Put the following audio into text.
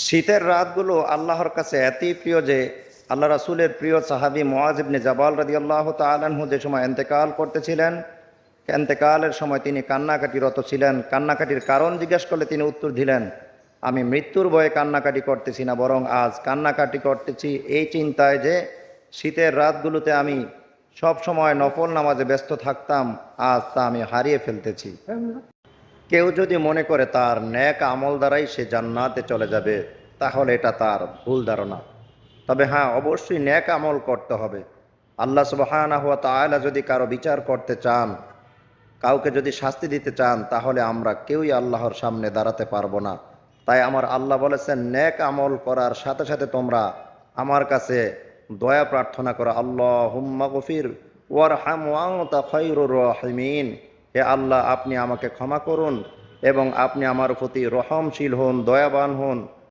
শীতের রাতগুলো আল্লাহর কাছে এতই প্রিয় যে আল্লাহ রাসূলের প্রিয় সাহাবী মুআয ইবনে জাবাল রাদিয়াল্লাহু তাআলা আনহু যে সময় ইন্তেকাল করতেছিলেন, ইন্তেকালের সময় তিনি কান্নাকাটিরত ছিলেন। কান্নাকাটির কারণ জিজ্ঞেস করলে তিনি উত্তর দিলেন, আমি মৃত্যুর ভয়ে কান্নাকাটি করতেছি না, বরং আজ কান্নাকাটি করতেছি এই চিন্তায় যে শীতের রাতগুলোতে আমি সব সময় নফল নামাজে ব্যস্ত থাকতাম, আজ তা আমি হারিয়ে ফেলতেছি। কেউ যদি মনে করে তার নেক আমল দ্বারাই সে জান্নাতে চলে যাবে, তাহলে এটা তার ভুল ধারণা। তবে হ্যাঁ, অবশ্যই নেক আমল করতে হবে। আল্লাহ সুবহানাহু ওয়া তাআলা যদি কারো বিচার করতে চান, কাউকে যদি শাস্তি দিতে চান, তাহলে আমরা কেউই আল্লাহর সামনে দাঁড়াতে পারবো না। তাই আমার আল্লাহ বলেছেন, নেক আমল করার সাথে সাথে তোমরা আমার কাছে দয়া প্রার্থনা করো। আল্লাহুম্মা গফির ওয়ারহাম ওয়া আনতা খায়রুর রাহিমিন। হে আল্লাহ, আপনি আমাকে ক্ষমা করুন এবং আপনি আমার প্রতি রহমশীল হন, দয়াবান হন।